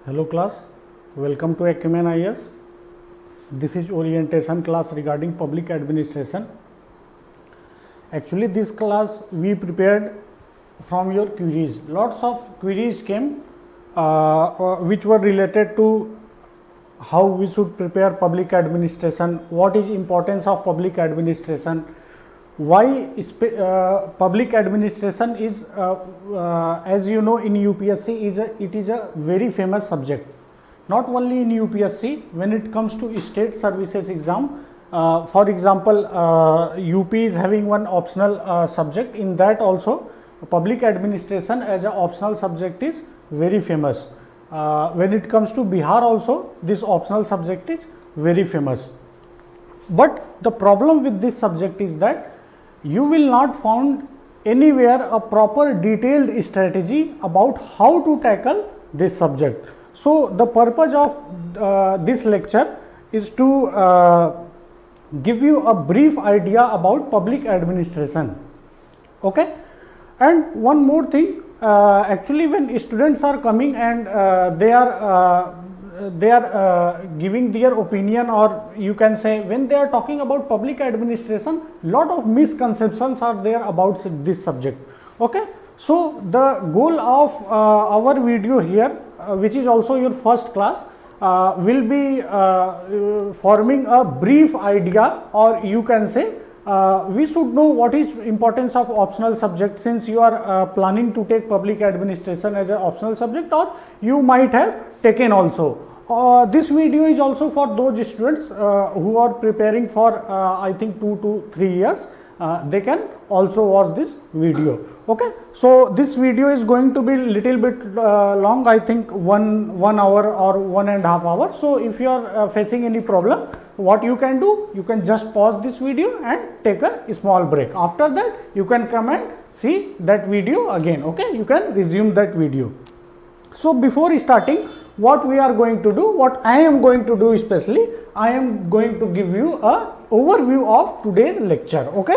Hello class, welcome to Acumen IAS. This is orientation class regarding public administration. Actually this class we prepared from your queries. Lots of queries came which were related to how we should prepare public administration, what is importance of public administration, why public administration is as you know in UPSC it is a very famous subject. Not only in UPSC, when it comes to state services exam, for example UP is having one optional subject. In that also public administration as an optional subject is very famous. When it comes to Bihar also, this optional subject is very famous. But the problem with this subject is that you will not find anywhere a proper detailed strategy about how to tackle this subject. So the purpose of this lecture is to give you a brief idea about public administration. Okay, and one more thing. Actually, when students are coming and they are giving their opinion, or you can say when they are talking about public administration, lot of misconceptions are there about this subject. Okay, so the goal of our video here, which is also your first class, will be forming a brief idea, or you can say we should know what is importance of optional subject, since you are planning to take public administration as an optional subject, or you might have taken also. This video is also for those students who are preparing for I think 2 to 3 years. They can also watch this video. Okay, so this video is going to be little bit long, I think one hour or 1.5 hours. So if you are facing any problem, what you can do, you can just pause this video and take a small break. After that you can come and see that video again. Okay, you can resume that video. So before starting, what we are going to do, what I am going to do especially, I am going to give you a overview of today's lecture. Okay,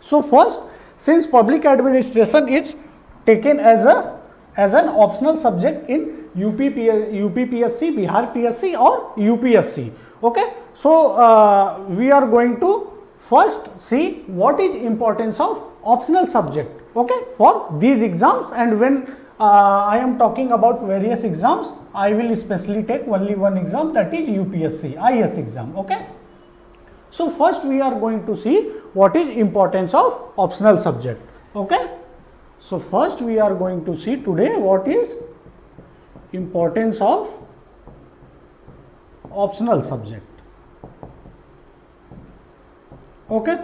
so first, since public administration is taken as an optional subject in UPPSC, Bihar PSC or UPSC. Okay, so we are going to first see what is importance of optional subject, okay, for these exams. And when I am talking about various exams, I will especially take only one exam, that is UPSC IS exam. Okay, so first we are going to see what is importance of optional subject. Okay, so first we are going to see today what is importance of optional subject. Okay,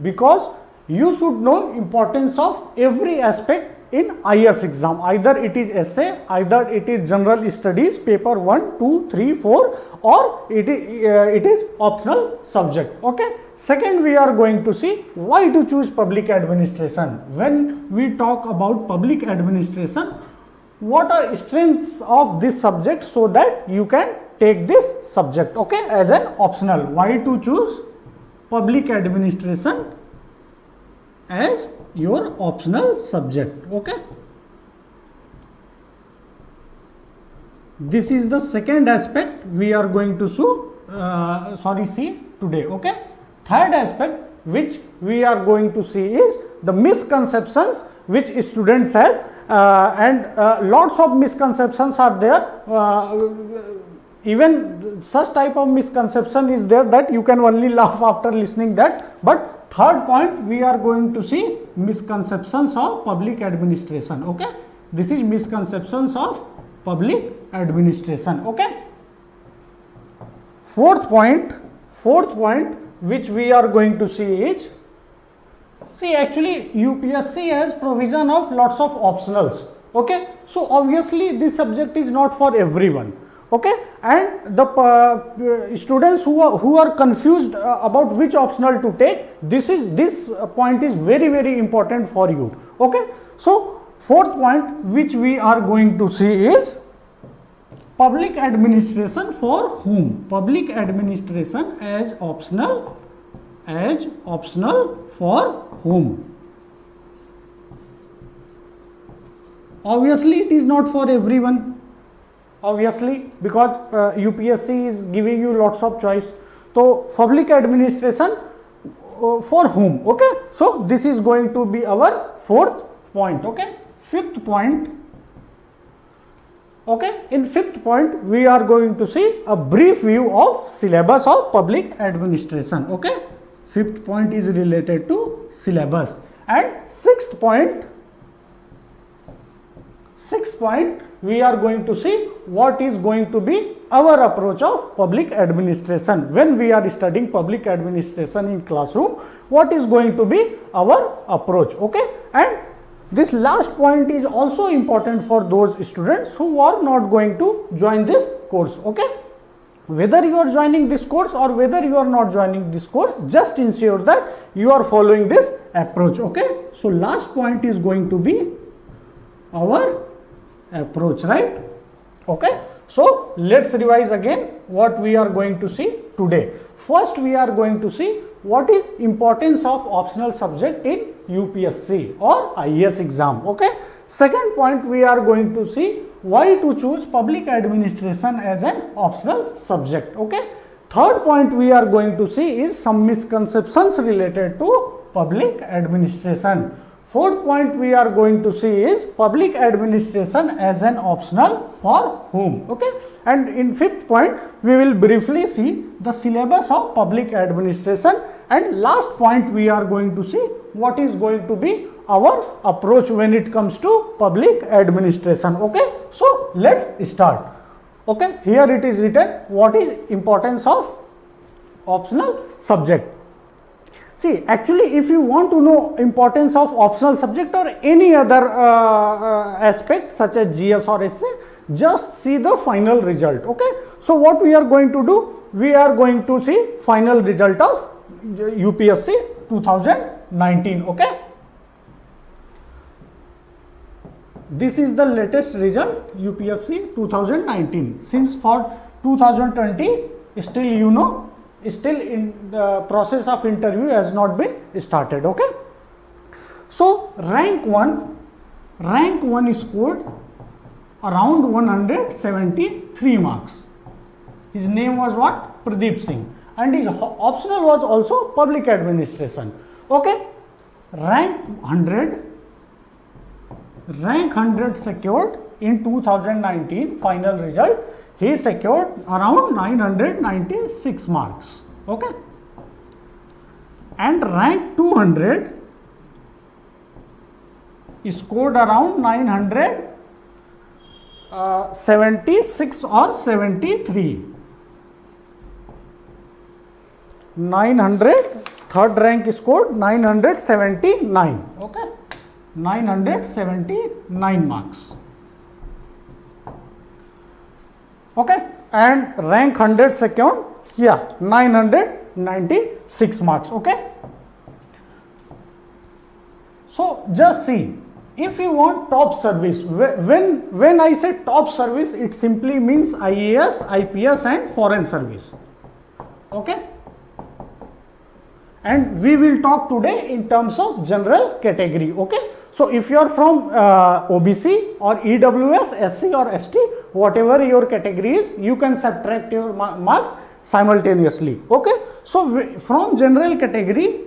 because you should know importance of every aspect in IS exam. Either it is essay, either it is general studies paper 1, 2, 3, 4, or it is optional subject. Okay, second we are going to see why to choose public administration. When we talk about public administration, what are strengths of this subject, so that you can take this subject, okay, as an optional. Why to choose public administration as your optional subject. Okay, this is the second aspect we are going to see today. Okay, third aspect which we are going to see is the misconceptions which students have, and lots of misconceptions are there. Even such type of misconception is there that you can only laugh after listening that. But third point, we are going to see misconceptions of public administration. Okay, this is misconceptions of public administration. Okay, fourth point which we are going to see is, see, actually UPSC has provision of lots of optionals. Okay, so obviously this subject is not for everyone. Okay, and the students who are confused about which optional to take, this point is very important for you. Okay, so fourth point which we are going to see is public administration for whom. Public administration as optional for whom. Obviously it is not for everyone, obviously, because UPSC is giving you lots of choice. So public administration for whom? Okay, so this is going to be our fourth point. Okay, fifth point. Okay, in fifth point we are going to see a brief view of syllabus of public administration. Okay, fifth point is related to syllabus. And sixth point we are going to see what is going to be our approach of public administration. When we are studying public administration in classroom, what is going to be our approach? Okay, and this last point is also important for those students who are not going to join this course. Okay, whether you are joining this course or whether you are not joining this course, just ensure that you are following this approach. Okay, so last point is going to be our approach, right? Okay, so let's revise again what we are going to see today. First we are going to see what is importance of optional subject in UPSC or IAS exam. Okay, second point we are going to see why to choose public administration as an optional subject. Okay, third point we are going to see is some misconceptions related to public administration. Fourth point we are going to see is public administration as an optional for whom. Okay, and in fifth point we will briefly see the syllabus of public administration, and last point we are going to see what is going to be our approach when it comes to public administration. Okay, so let's start. Okay, here it is written what is importance of optional subject. See, actually if you want to know importance of optional subject or any other aspect such as GS or essay, just see the final result. Okay, so what we are going to do, we are going to see final result of UPSC 2019. Okay, this is the latest result UPSC 2019. Since for 2020 still you know, still in the process of interview has not been started. Okay, so rank 1 scored around 173 marks. His name was what? Pradeep Singh, and his optional was also public administration. Okay, rank 100 secured in 2019 final result. He secured around 996 marks. Okay, and rank 200 scored around 976 or 73. 900, third rank scored 979. Okay, 979 marks. Okay, and rank 100 second, 996 marks. Okay, so just see, if you want top service, when I say top service, it simply means IAS, IPS and foreign service. Okay, and we will talk today in terms of general category. Okay, so if you are from OBC or EWS, SC or ST, whatever your category is, you can subtract your marks simultaneously. Okay, so from general category,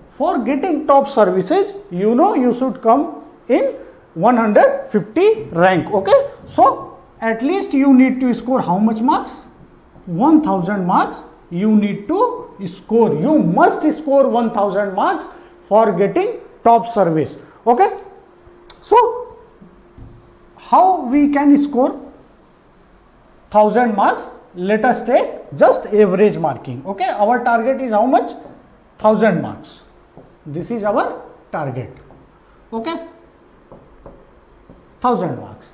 for getting top services, you know, you should come in 150 rank. Okay, so at least you need to score how much marks? 1000 marks you need to score. You must score 1000 marks for getting top service. Okay, so how we can score 1000 marks? Let us take just average marking. Okay, our target is how much? 1000 marks. This is our target. Okay, 1000 marks.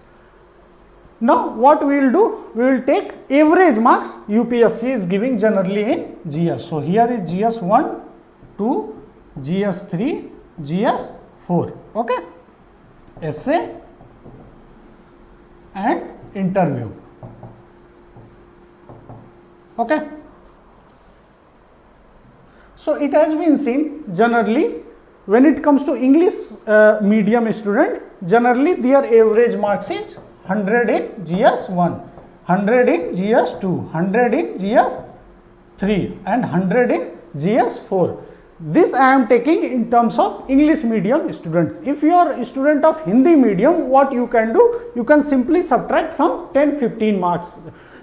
Now what we will do, we will take average marks UPSC is giving generally in GS. So here is GS 1, 2, GS 3, GS 4. Okay, essay and interview. Okay, so it has been seen generally when it comes to English medium students, generally their average marks is 100 in GS 1, 100 in GS 2, 100 in GS 3 and 100 in GS 4. This I am taking in terms of English medium students. If you are a student of Hindi medium, what you can do? You can simply subtract some 10-15 marks.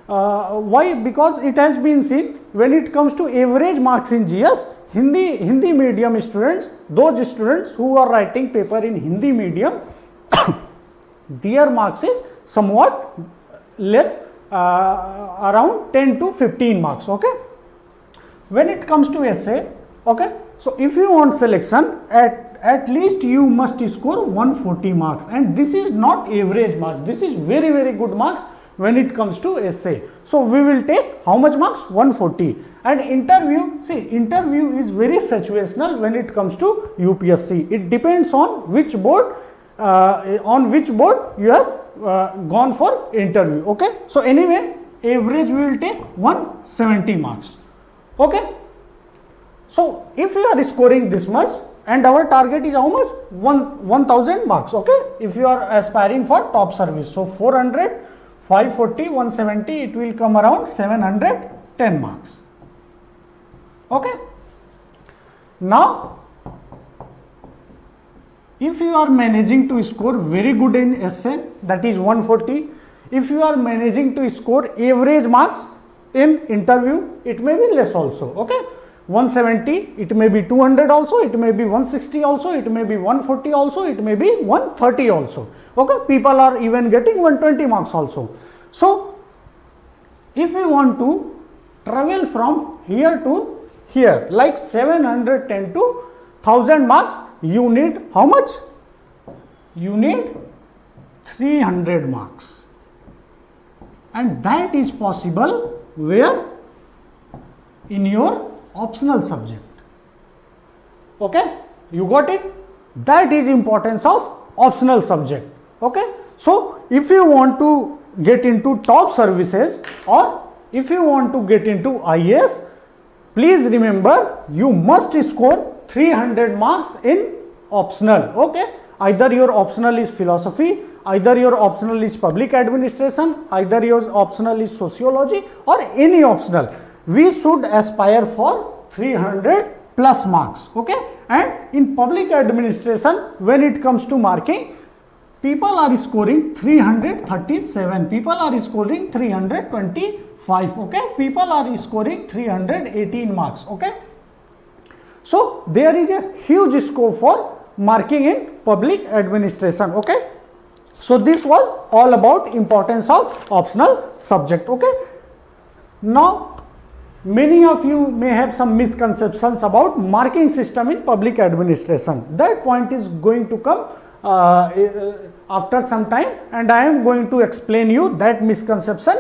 Why? Because it has been seen when it comes to average marks in GS, Hindi medium students, those students who are writing paper in Hindi medium, their marks is somewhat less, around 10 to 15 marks. Okay. When it comes to essay, okay, so if you want selection, at least you must score 140 marks, and this is not average marks, this is very, very good marks when it comes to essay. So we will take how much marks? 140. And interview, see, interview is very situational when it comes to UPSC. It depends on which board, you have gone for interview. Okay, so anyway, average we will take 170 marks. Okay, so if you are scoring this much, and our target is how much? 1000 marks. Okay, if you are aspiring for top service, so 400, 540, 170, it will come around 710 marks. Okay. Now, if you are managing to score very good in essay, that is 140, if you are managing to score average marks in interview, it may be less also. Okay, 170, it may be 200 also, it may be 160 also, it may be 140 also, it may be 130 also. Okay, people are even getting 120 marks also. So if you want to travel from here to here, like 710 to 1000 marks, you need how much? You need 300 marks, and that is possible where? In your optional subject. Okay, you got it? That is importance of optional subject. Okay, so if you want to get into top services, or if you want to get into IAS, please remember you must score 300 marks in optional. Okay, either your optional is philosophy, either your optional is public administration, either your optional is sociology, or any optional. We should aspire for 300 plus marks. Okay, and in public administration, when it comes to marking, people are scoring 337, people are scoring 325. Okay, people are scoring 318 marks. Okay, so there is a huge scope for marking in public administration. Okay, so this was all about importance of optional subject. Okay, now many of you may have some misconceptions about marking system in public administration. That point is going to come after some time, and I am going to explain you that misconception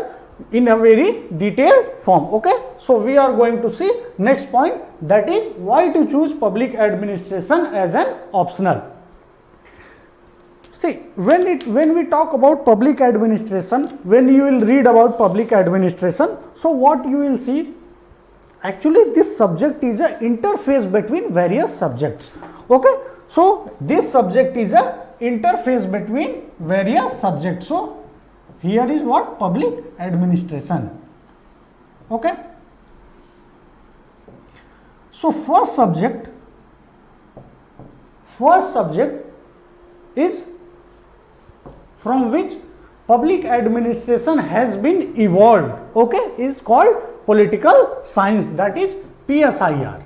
in a very detailed form. Okay, so we are going to see next point, that is why to choose public administration as an optional. See, when we talk about public administration, when you will read about public administration, so what you will see, actually this subject is an interface between various subjects. Okay, so this subject is a interface between various subjects. So here is what? Public administration. Okay, so first subject is from which public administration has been evolved. Okay, is called political science, that is PSIR.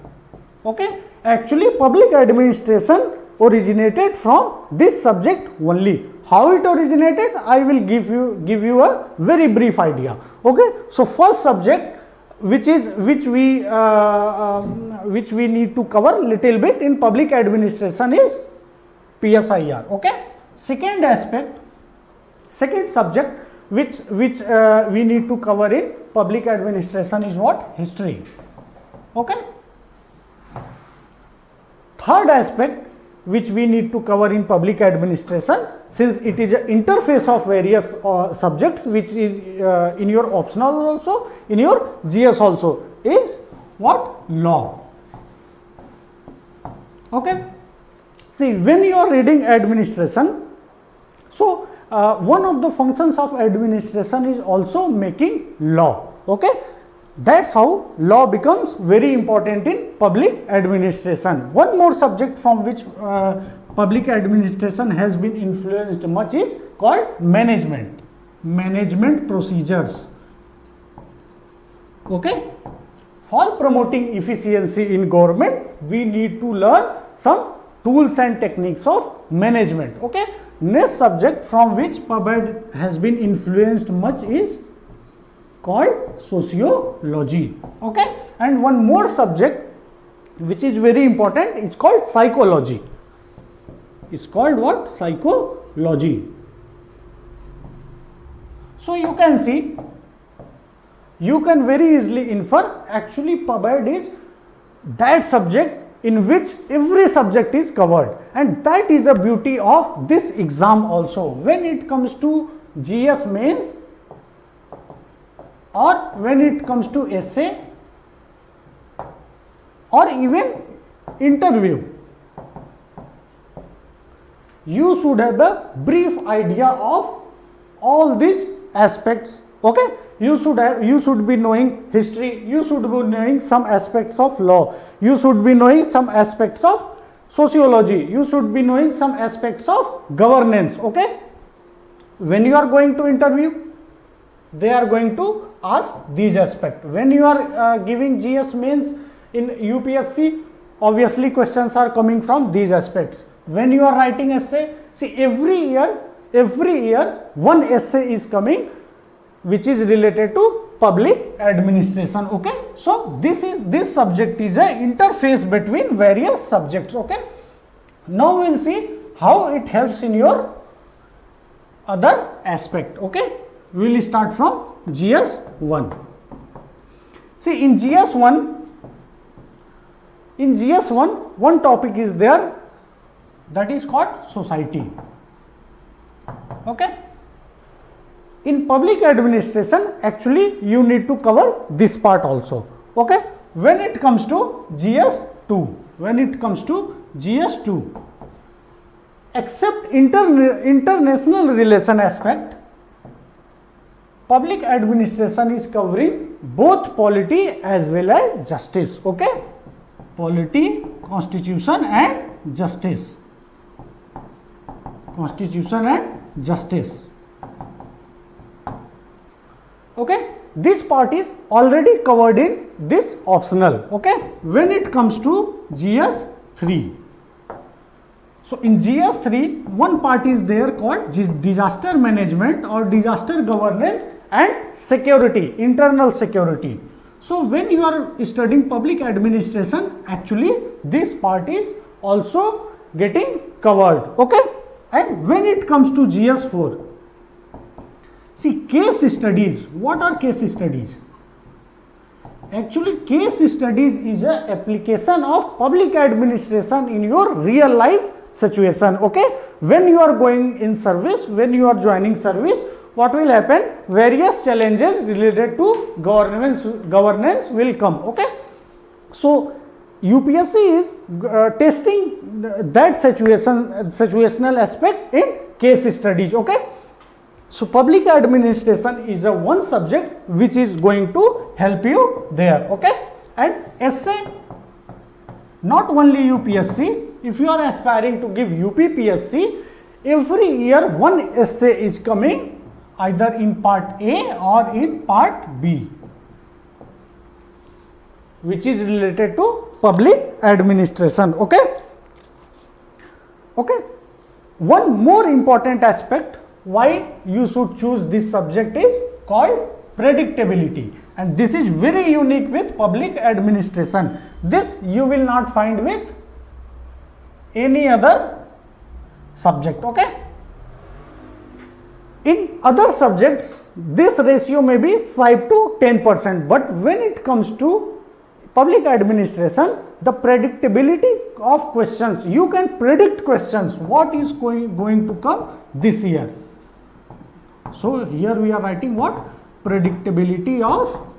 Okay, actually public administration originated from this subject only. How it originated, I will give you a very brief idea. Okay, so first subject which we need to cover little bit in public administration is PSIR. Okay, second subject which we need to cover in public administration is what? History. Okay, third aspect which we need to cover in public administration, since it is an interface of various subjects, which is in your optional also, in your GS also, is what? Law. Okay, See, when you are reading administration, so one of the functions of administration is also making law. Okay, that's how law becomes very important in public administration. One more subject from which public administration has been influenced much is called management. Management procedures. Okay, for promoting efficiency in government, we need to learn some tools and techniques of management. Okay, next subject from which PubEd has been influenced much is called sociology. Okay, and one more subject which is very important is called psychology. It's called what? Psychology. So you can see, you can very easily infer actually PubEd is that subject in which every subject is covered, and that is the beauty of this exam also. When it comes to GS mains or when it comes to essay or even interview, you should have a brief idea of all these aspects. Okay, you should be knowing history, you should be knowing some aspects of law, you should be knowing some aspects of sociology, you should be knowing some aspects of governance. Okay, when you are going to interview, they are going to ask these aspects. When you are giving GS mains in UPSC, obviously questions are coming from these aspects. When you are writing essay, see, every year one essay is coming which is related to public administration. Okay, so this subject is an interface between various subjects. Okay, now we will see how it helps in your other aspect. Okay, we will start from GS1. See, in GS1 one topic is there, that is called society. Okay, in public administration actually you need to cover this part also. Okay, when it comes to GS2, except international relation aspect, public administration is covering both polity as well as justice. Okay, polity, constitution and justice. Okay, this part is already covered in this optional. Okay, when it comes to GS3, so in GS3 one part is there called disaster management or disaster governance and security, internal security. So when you are studying public administration, actually this part is also getting covered. Okay, and when it comes to GS4, see, case studies. What are case studies? Actually, case studies is an application of public administration in your real life situation. Okay, when you are going in service, when you are joining service, what will happen? Various challenges related to governance will come. Okay, so UPSC is testing that situational aspect in case studies. Okay, so public administration is a one subject which is going to help you there. Okay, and essay, not only UPSC, if you are aspiring to give UPPSC, every year one essay is coming either in part A or in part B, which is related to public administration. Okay, one more important aspect why you should choose this subject is called predictability, and this is very unique with public administration. This you will not find with any other subject. Okay, in other subjects this ratio may be 5 to 10%, but when it comes to public administration, the predictability of questions, you can predict questions, what is going to come this year. So here we are writing what? Predictability of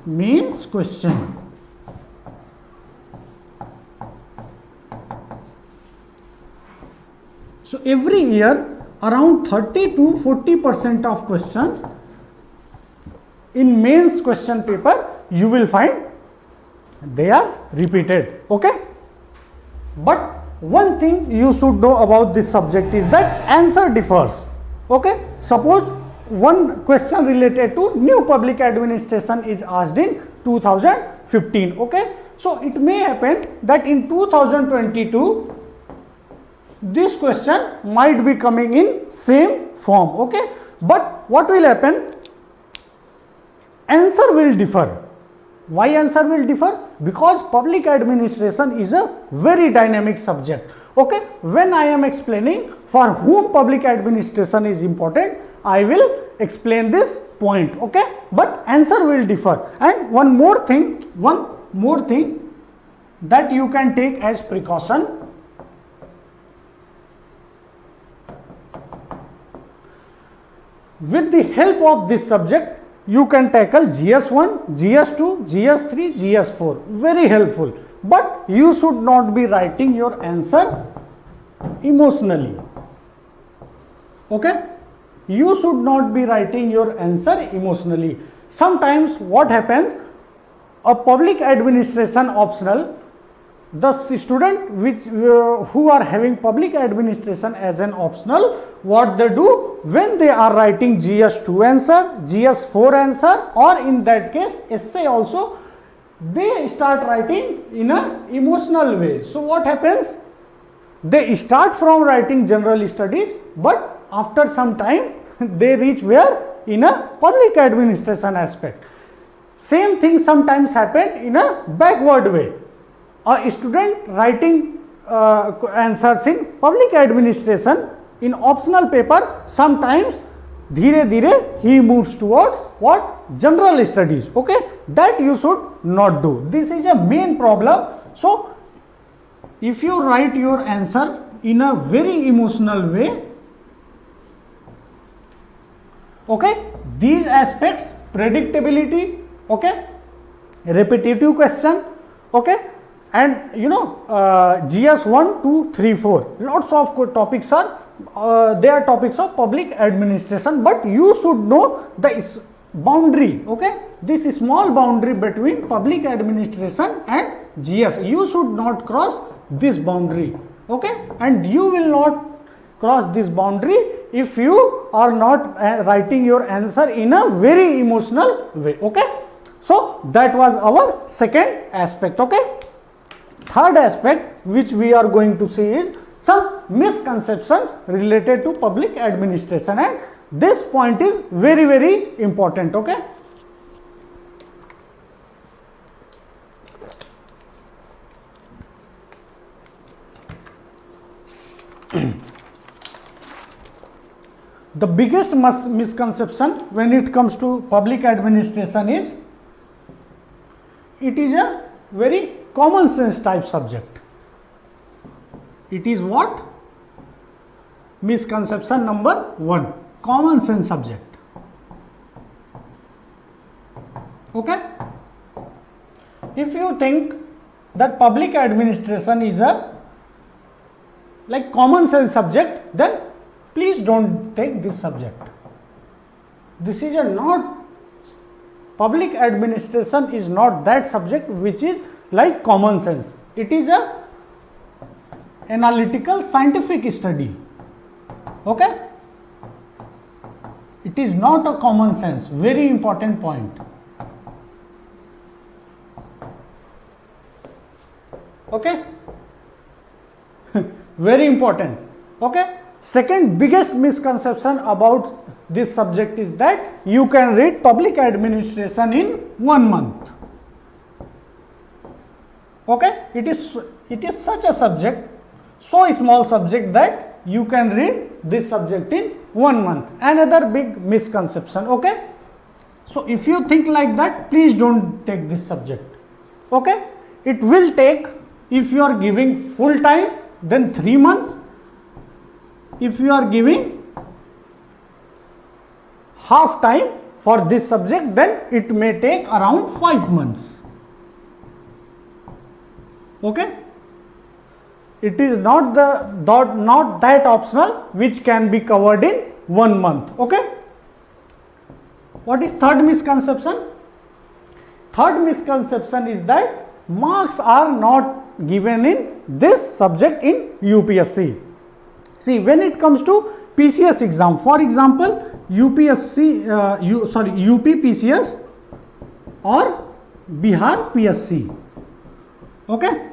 mains question. So every year around 30 to 40% of questions in mains question paper you will find they are repeated. Okay, but one thing you should know about this subject is that answer differs. Okay, suppose one question related to new public administration is asked in 2015. Okay, so it may happen that in 2022 this question might be coming in same form. Okay, but what will happen? Answer will differ. Why answer will differ? Because public administration is a very dynamic subject. Okay, when I am explaining for whom public administration is important, I will explain this point. Okay, but answer will differ. And one more thing that you can take as precaution. With the help of this subject, you can tackle GS1, GS2, GS3, GS4. Very helpful. But you should not be writing your answer emotionally. Okay? You should not be writing your answer emotionally. Sometimes what happens, a public administration optional, the student who are having public administration as an optional, what they do when they are writing GS2 answer, GS4 answer, or in that case essay also, they start writing in an emotional way. So what happens? They start from writing general studies, but after some time they reach where? In a public administration aspect. Same thing sometimes happen in a backward way. A student writing answers in public administration in optional paper, sometimes dhire he moves towards what? General studies. Okay, that you should not do. This is a main problem. So if you write your answer in a very emotional way, okay, these aspects, predictability, okay, repetitive question, okay, and you know GS 1, 2, 3, 4, lots of topics are they are topics of public administration, but you should know the boundary. Okay, this small boundary between public administration and GS, you should not cross this boundary. Okay, and you will not cross this boundary if you are not writing your answer in a very emotional way. Okay, so that was our second aspect. Okay, third aspect which we are going to see is some misconceptions related to public administration, and this point is very, very important. Okay, the biggest misconception when it comes to public administration is it is a very common sense type subject. It is what? Misconception number 1, common sense subject. Okay, if you think that public administration is a like common sense subject, then please don't take this subject. This is a not, public administration is not that subject which is like common sense. It is a analytical scientific study. Okay, it is not a common sense. Very important point. Okay, very important. Okay, second biggest misconception about this subject is that you can read public administration in 1 month. Okay, it is such a subject, so small subject that you can read this subject in 1 month. Another big misconception. Okay, so if you think like that, please don't take this subject. Okay, it will take, if you are giving full time, then 3 months. If you are giving half time for this subject, then it may take around 5 months. Okay, it is not that optional which can be covered in 1 month. Okay. What is third misconception? Third misconception is that marks are not given in this subject in UPSC. See, when it comes to PCS exam, for example, UP PCS or Bihar PSC. Okay.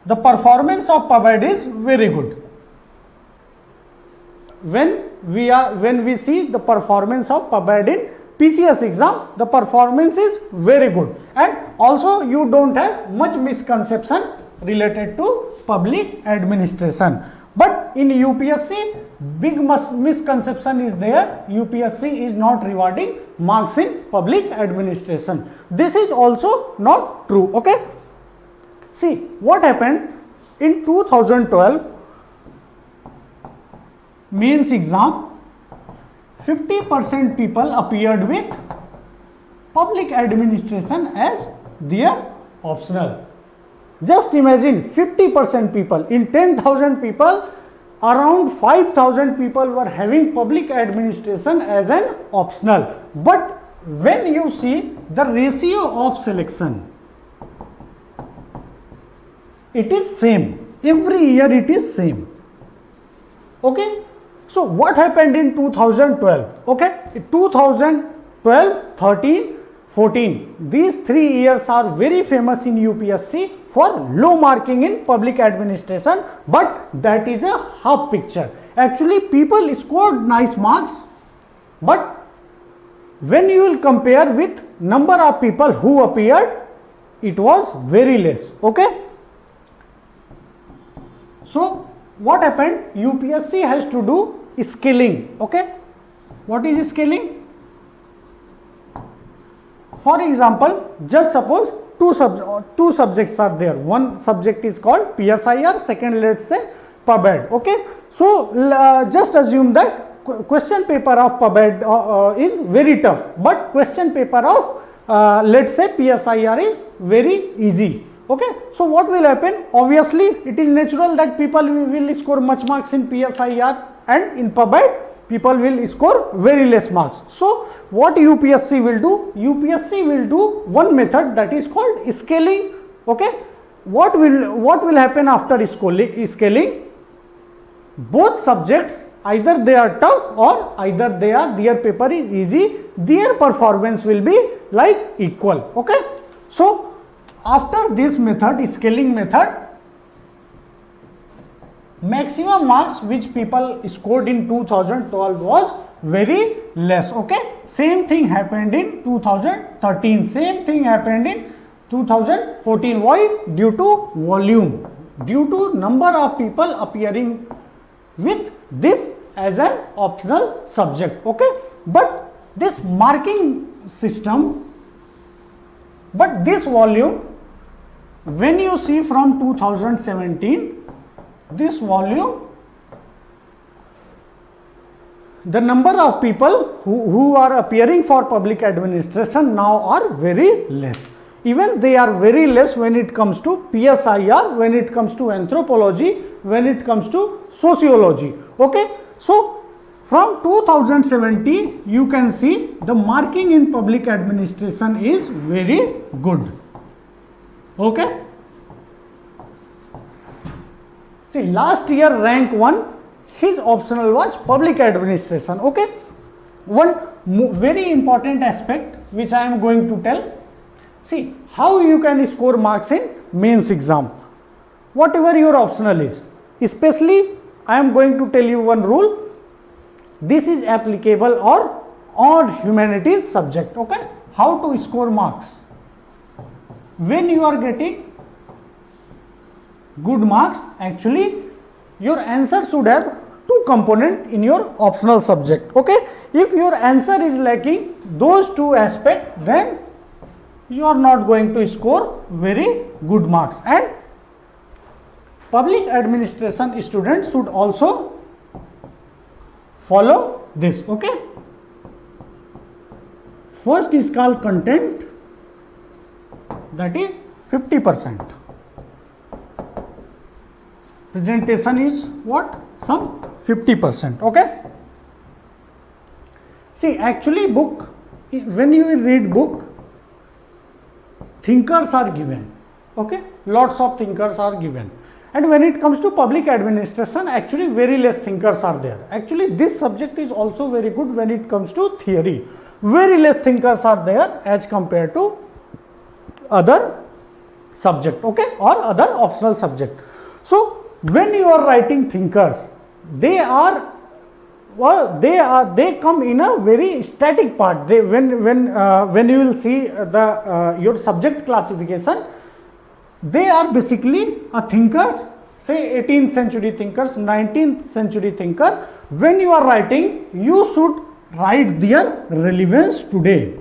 The performance of PubEd is very good. When we see the performance of PubEd in PCS exam, the performance is very good, and also you don't have much misconception related to public administration. But in UPSC, big misconception is there. UPSC is not rewarding marks in public administration. This is also not true. Okay. See what happened in 2012 mains exam. 50% people appeared with public administration as their optional. Just imagine 50% people. In 10,000 people, around 5,000 people were having public administration as an optional. But when you see the ratio of selection, it is same. Every year it is same. Okay. So what happened in 2012? Okay. 2012, 13, 14. These 3 years are very famous in UPSC for low marking in public administration, but that is a half picture. Actually, people scored nice marks, but when you will compare with number of people who appeared, it was very less. Okay. So what happened? UPSC has to do scaling. Okay. What is scaling? For example, just suppose two subjects are there. One subject is called PSIR, second let's say PubEd. Okay. So just assume that question paper of PubEd is very tough, but question paper of let's say PSIR is very easy. Okay. So what will happen? Obviously, it is natural that people will score much marks in PSIR, and in PubEd people will score very less marks. So what UPSC will do? UPSC will do one method that is called scaling. Okay. What will happen after scaling? Both subjects, either they are tough or either their paper is easy, their performance will be like equal. Okay. So after this method, scaling method, maximum marks which people scored in 2012 was very less. Okay. Same thing happened in 2013. Same thing happened in 2014. Why? Due to volume, due to number of people appearing with this as an optional subject. Okay. But this marking system, but this volume, when you see from 2017, this volume, the number of people who are appearing for public administration now are very less. Even they are very less when it comes to PSIR, when it comes to anthropology, when it comes to sociology. Okay. So from 2017, you can see the marking in public administration is very good. Okay. See, last year rank 1, his optional was public administration. Okay. One very important aspect which I am going to tell. See how you can score marks in mains exam, whatever your optional is. Especially I am going to tell you one rule. This is applicable or on humanities subject. Okay. How to score marks? When you are getting good marks, actually your answer should have two components in your optional subject. Okay. If your answer is lacking those two aspects, then you are not going to score very good marks. And public administration students should also follow this. Okay. First is called content, that is 50%. presentation is what? Some 50%. Okay. See, actually book, when you read book, thinkers are given. Okay, lots of thinkers are given. And when it comes to public administration, actually very less thinkers are there. Actually this subject is also very good when it comes to theory. Very less thinkers are there as compared to other subject, okay, or other optional subject. So when you are writing thinkers, they come in a very static part. When you will see your subject classification, they are basically a thinkers, say 18th century thinkers, 19th century thinker. When you are writing, you should write their relevance today.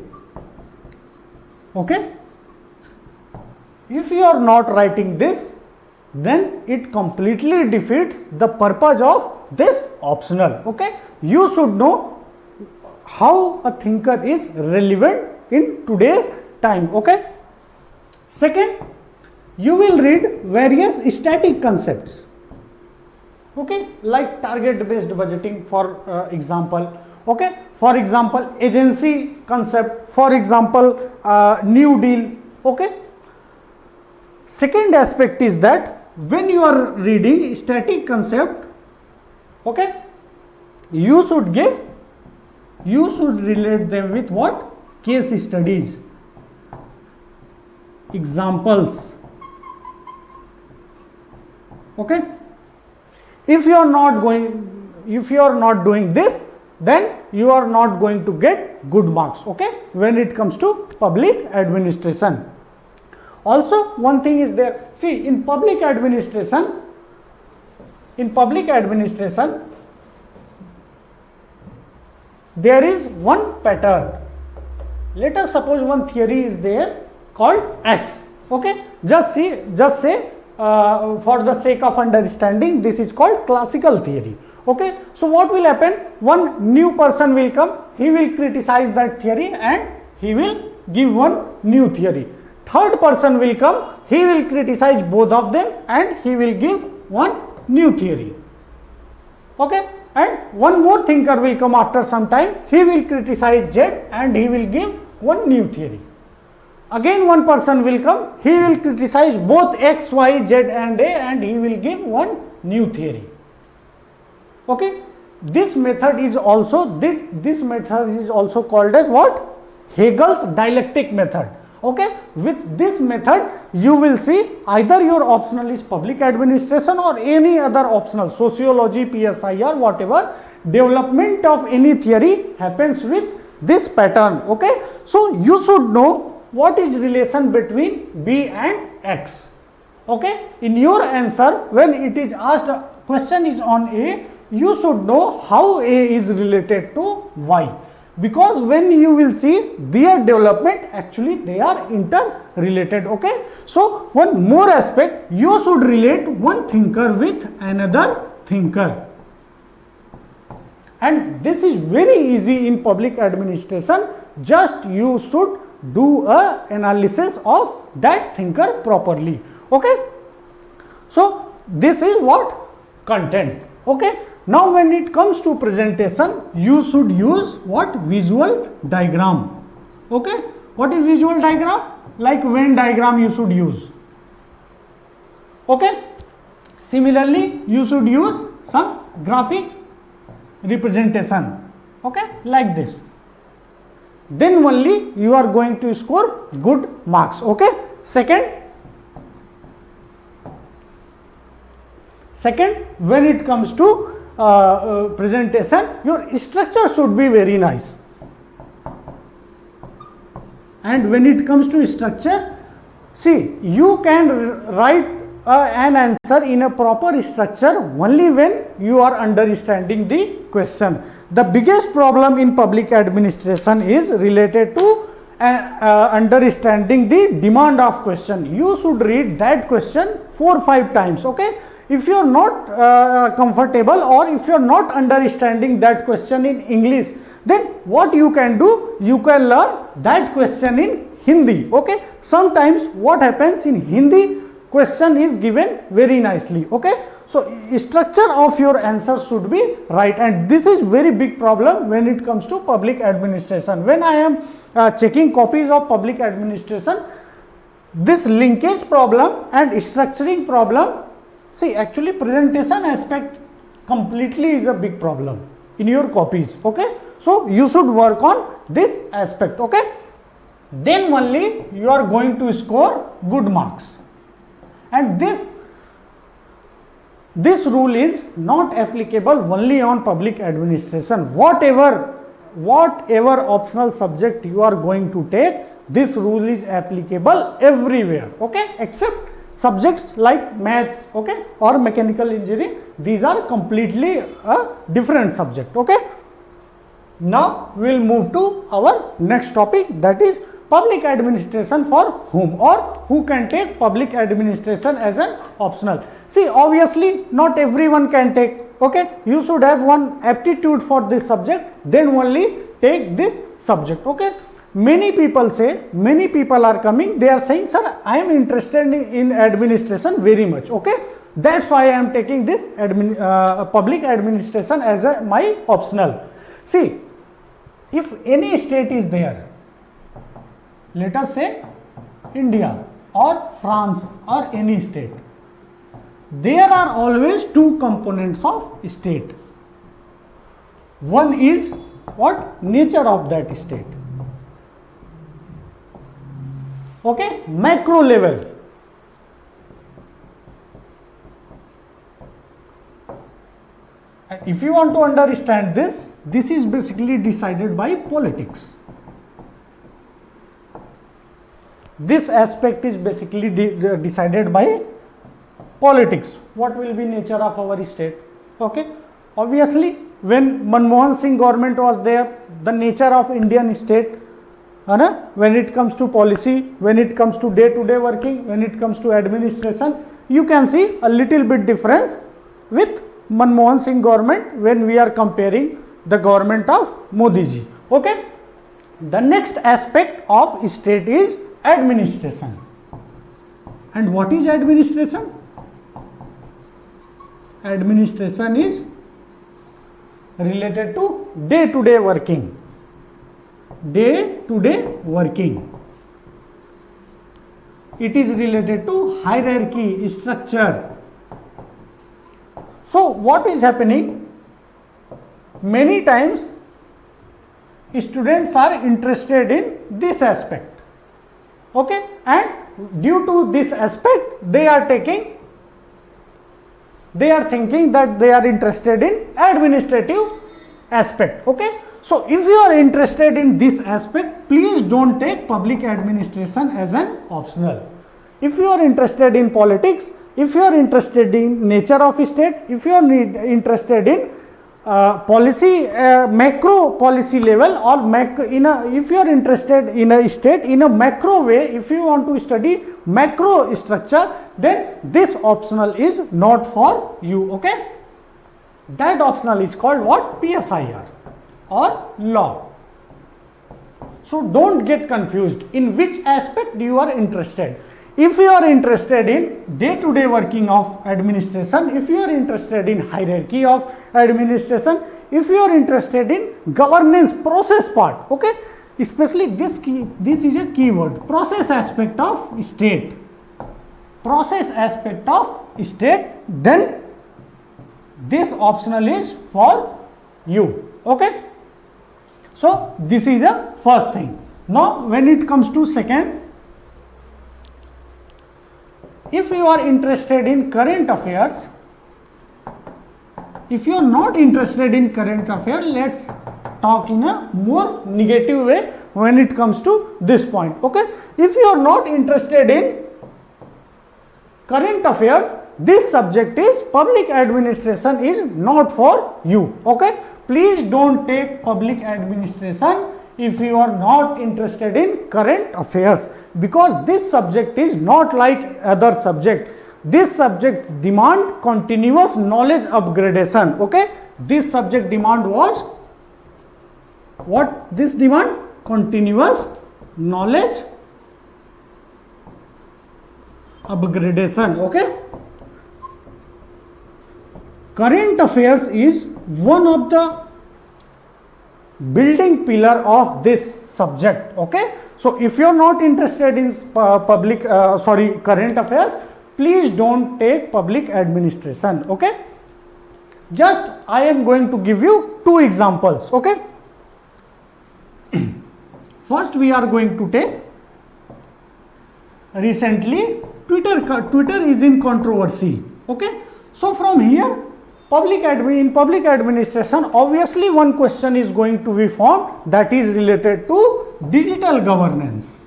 Okay. If you are not writing this, then it completely defeats the purpose of this optional. Okay. You should know how a thinker is relevant in today's time. Okay. Second, you will read various static concepts, okay, like target based budgeting, for example, okay, for example agency concept, for example New Deal. Okay. Second aspect is that when you are reading static concept, okay, you should relate them with what? Case studies, examples. Okay. If you are not doing this, then you are not going to get good marks, okay, when it comes to public administration. Also one thing is there, see, in public administration there is one pattern. Let us suppose one theory is there called X, okay, just say for the sake of understanding, this is called classical theory. Okay. So what will happen? One new person will come, he will criticize that theory and he will give one new theory. Third person will come, he will criticize both of them and he will give one new theory. Okay. And one more thinker will come after some time, he will criticize Z and he will give one new theory. Again one person will come, he will criticize both X, Y, Z and A and he will give one new theory. Okay. This method is also called as what? Hegel's dialectic method. Okay. With this method you will see either your optional is public administration or any other optional, sociology, PSI or whatever, development of any theory happens with this pattern. Okay. So you should know what is relation between B and X. Okay. In your answer, when it is asked, question is on A, you should know how A is related to Y, because when you will see their development, actually they are interrelated. Okay. So one more aspect, you should relate one thinker with another thinker, and this is very easy in public administration. Just you should do a analysis of that thinker properly. Okay. So this is what? Content. Okay. Now when it comes to presentation, you should use what? Visual diagram. Okay. What is visual diagram? Like Venn diagram you should use. Okay. Similarly, you should use some graphic representation. Okay. Like this. Then only you are going to score good marks. Okay. Second, when it comes to presentation, your structure should be very nice. And when it comes to structure, see, you can write an answer in a proper structure only when you are understanding the question. The biggest problem in public administration is related to understanding the demand of question. You should read that question 4 or 5 times. Okay. If you are not comfortable or if you are not understanding that question in English, then what you can do? You can learn that question in Hindi. Okay. Sometimes what happens in Hindi, question is given very nicely. Okay, so structure of your answer should be right, and this is very big problem when it comes to public administration. When I am checking copies of public administration, this linkage problem and structuring problem, see, actually presentation aspect completely is a big problem in your copies. Okay, so you should work on this aspect. Okay, then only you are going to score good marks. And this rule is not applicable only on public administration. Whatever optional subject you are going to take, this rule is applicable everywhere. Okay, except subjects like maths, okay, or mechanical engineering. These are completely a different subject. Okay, now we will move to our next topic, that is public administration for whom, or who can take public administration as an optional. See, obviously not everyone can take. Okay, you should have one aptitude for this subject, then only take this subject. Okay, many people are coming, they are saying, sir, I am interested in administration very much. Okay, that's why I am taking this public administration as my optional. See, if any state is there, let us say India or France or any state, there are always two components of state. One is what? Nature of that state. Okay, macro level. And if you want to understand this is basically decided by politics. This aspect is basically decided by politics. What will be nature of our state? Okay, obviously when Manmohan Singh government was there, the nature of Indian state, when it comes to policy, when it comes to day-to-day working, when it comes to administration, you can see a little bit difference with Manmohan Singh government when we are comparing the government of Modi ji. Okay, the next aspect of state is administration. And what is administration? Administration is related to day-to-day working. Day-to-day working. It is related to hierarchy, structure. So what is happening? Many times students are interested in this aspect. Okay, and due to this aspect they are thinking that they are interested in administrative aspect. Okay, so if you are interested in this aspect, please don't take public administration as an optional. If you are interested in politics, if you are interested in nature of state, if you are interested in policy, macro policy level, or if you are interested in a state in a macro way, if you want to study macro structure, then this optional is not for you. Okay, that optional is called what? PSIR or law. So don't get confused in which aspect you are interested. If you are interested in day-to-day working of administration, if you are interested in hierarchy of administration, if you are interested in governance process part, okay, especially this is a keyword, process aspect of state, then this optional is for you. Okay, so this is a first thing. Now when it comes to second, if you are interested in current affairs, if you are not interested in current affairs, let's talk in a more negative way when it comes to this point. Okay, if you are not interested in current affairs, this subject is public administration is not for you. Okay, please don't take public administration if you are not interested in current affairs, because this subject is not like other subject. This subject's demand continuous knowledge upgradation. Okay, this subject demand was what? This demand continuous knowledge upgradation. Okay, current affairs is one of the building pillar of this subject. Okay, so if you are not interested in current affairs, please don't take public administration. Okay, just I am going to give you two examples. Okay, first we are going to take recently Twitter is in controversy. Okay, so from here in public administration, obviously one question is going to be formed, that is related to digital governance.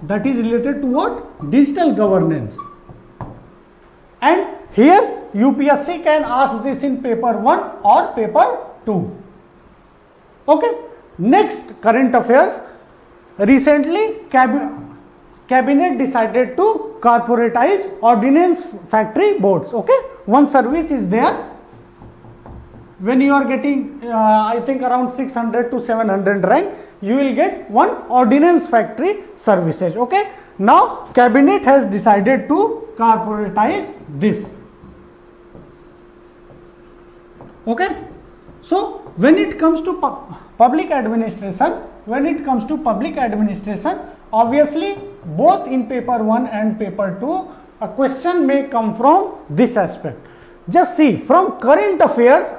That is related to what? Digital governance. And here UPSC can ask this in paper 1 or paper 2. Okay. Next, current affairs. Recently cabinet decided to corporatize ordnance factory boards. Okay, one service is there. When you are getting I think around 600 to 700 rank, you will get one ordnance factory services. Okay, now cabinet has decided to corporatize this. Okay, so when it comes to public administration, obviously both in paper 1 and paper 2 a question may come from this aspect. Just see, from current affairs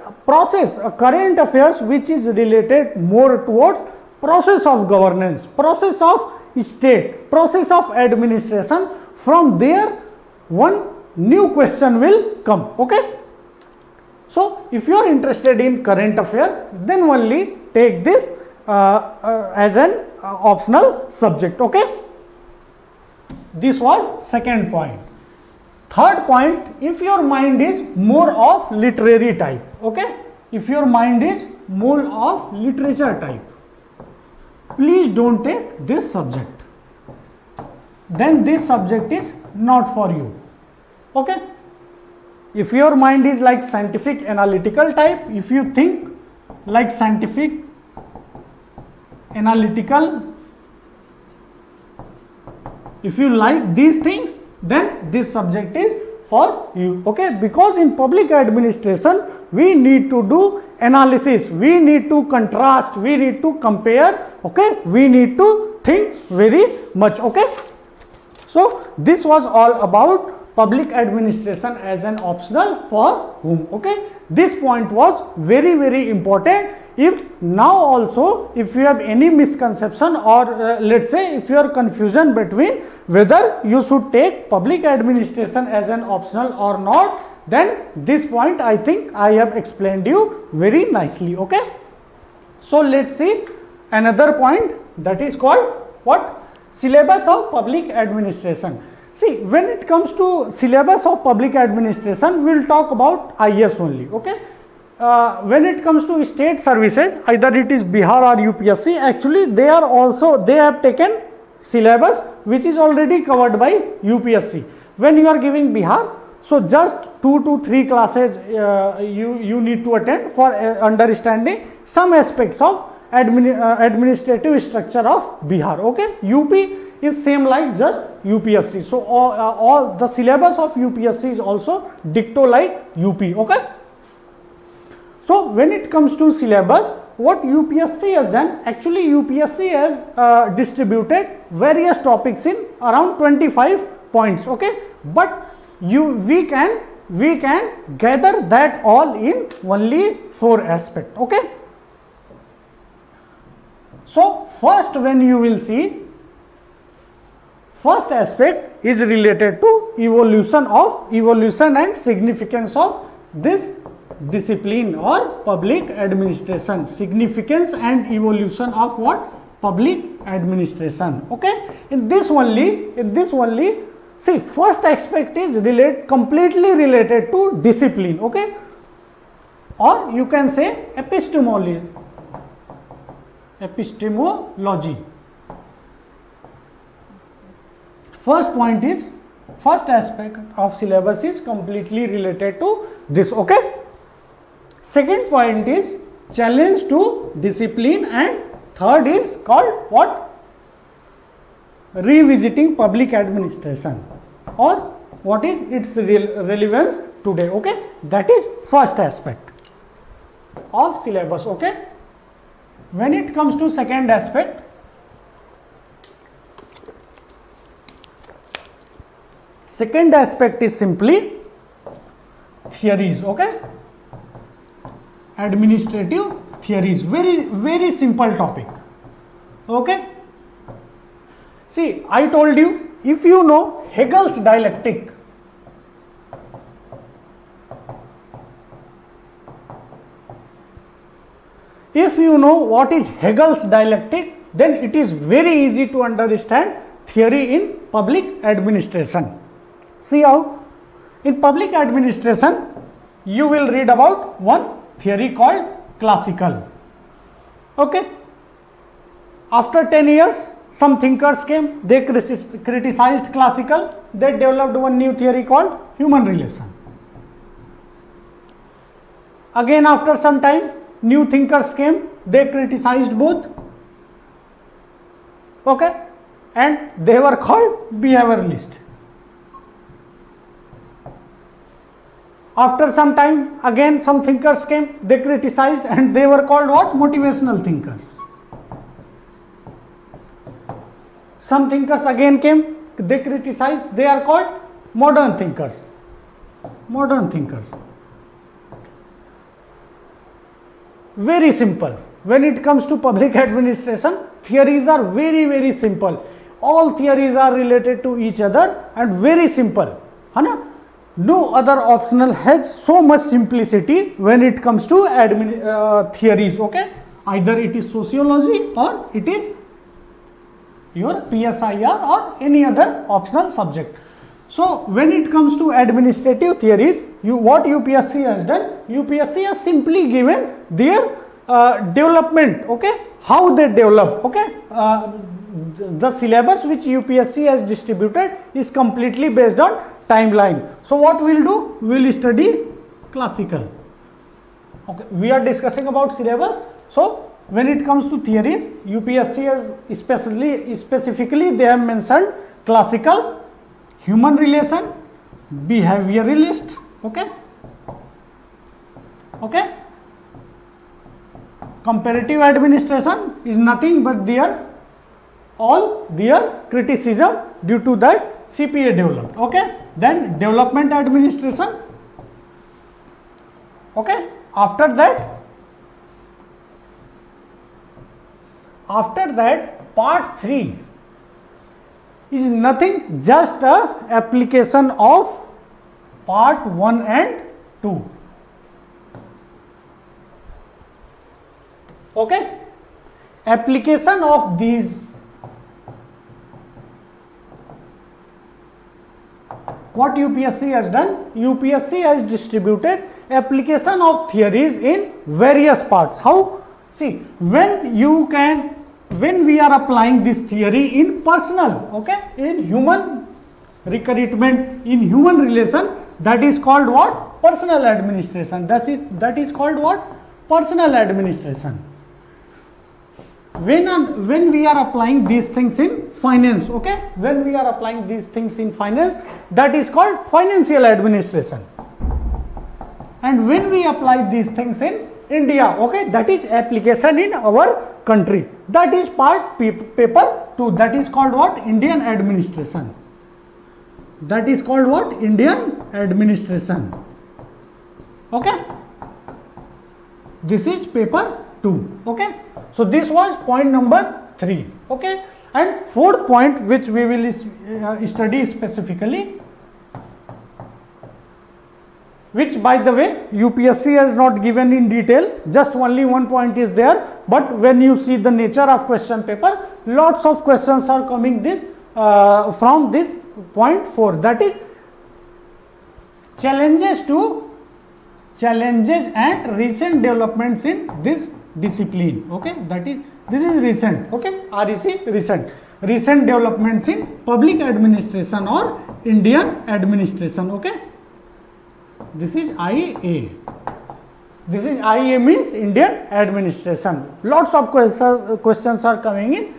current affairs which is related more towards process of governance, process of state, process of administration, from there one new question will come. Okay, so if you are interested in current affair, then only take this as an optional subject. Okay, this was second point. Third point, if your mind is more of literary type, okay, if your mind is more of literature type, please don't take this subject. Then this subject is not for you. Okay, if your mind is like scientific analytical type, if you think like scientific analytical, if you like these things, then this subject is for you. Okay, because in public administration we need to do analysis, we need to contrast, we need to compare. Okay, we need to think very much. Okay, so this was all about public administration as an optional for whom. Okay, this point was very important. If now also if you have any misconception or let's say if you are confusion between whether you should take public administration as an optional or not, then this point I think I have explained you very nicely. Okay, so let's see another point, that is called what? Syllabus of public administration. See, when it comes to syllabus of public administration, we will talk about IS only. Okay, when it comes to state services, either it is Bihar or UPSC, actually they have taken syllabus which is already covered by UPSC. When you are giving Bihar, so just 2 to 3 classes you need to attend for understanding some aspects of administrative structure of Bihar. Okay, UP is same like just UPSC. So all the syllabus of UPSC is also dicto like UP. Okay, so when it comes to syllabus, what UPSC has done, actually UPSC has distributed various topics in around 25 points. Okay, but we can gather that all in only 4 aspects. Okay, so first when you will see, first aspect is related to evolution and significance of this discipline or public administration. Significance and evolution of what? Public administration. Okay, in this only see, first aspect is completely related to discipline. Okay, or you can say epistemology. First aspect of syllabus is completely related to this. Okay, second point is challenge to discipline, and third is called what? Revisiting public administration. or what is its relevance today. Okay, that is first aspect of syllabus. Okay, when it comes to second aspect, second aspect is simply theories. Okay, administrative theories, very simple topic. Okay, see, I told you, if you know Hegel's dialectic, if you know what is Hegel's dialectic, then it is very easy to understand theory in public administration. See how in public administration you will read about one theory called classical. Okay, after 10 years some thinkers came, they criticized classical, they developed one new theory called human relation. Again after some time new thinkers came, they criticized both. Okay, and they were called behavioralist. After some time again some thinkers came, they criticized, and they were called what? Motivational thinkers. Some thinkers again came, they criticized, they are called modern thinkers. Modern thinkers. Very simple. When it comes to public administration, theories are very simple. All theories are related to each other and very simple. Hana? No other optional has so much simplicity when it comes to theories. Okay, either it is sociology or it is your PSIR or any other optional subject. So when it comes to administrative theories, what UPSC has done, UPSC has simply given their development. Okay, how they developed. Okay, the syllabus which UPSC has distributed is completely based on timeline. So what we will do, we will study classical. Okay, we are discussing about syllabus. So when it comes to theories, UPSC has specifically they have mentioned classical, human relation, behavioralist. Okay, okay, comparative administration is nothing but all their criticism due to that CPA developed. Okay, then development administration. Okay, after that part 3 is nothing, just a application of part 1 and 2. Okay, application of these. What UPSC has done? UPSC has distributed application of theories in various parts. How? See, when we are applying this theory in personal, okay, in human recruitment, in human relation, that is called what? Personal administration. That is called what? Personal administration. When we are applying these things in finance, okay, when we are applying these things in finance, that is called financial administration. And when we apply these things in India, okay, that is application in our country. That is part paper 2. That is called what? Indian administration. That is called what? Indian administration. Okay, this is paper 2. Okay, so this was point number 3. Okay, and fourth point which we will study specifically, which by the way UPSC has not given in detail, just only one point is there, but when you see the nature of question paper, lots of questions are coming from this point 4, that is challenges and recent developments in this discipline. Okay, this is recent. Okay, REC recent developments in public administration or Indian administration. Okay, this is IEA. This is IEA means Indian administration. Lots of questions are coming in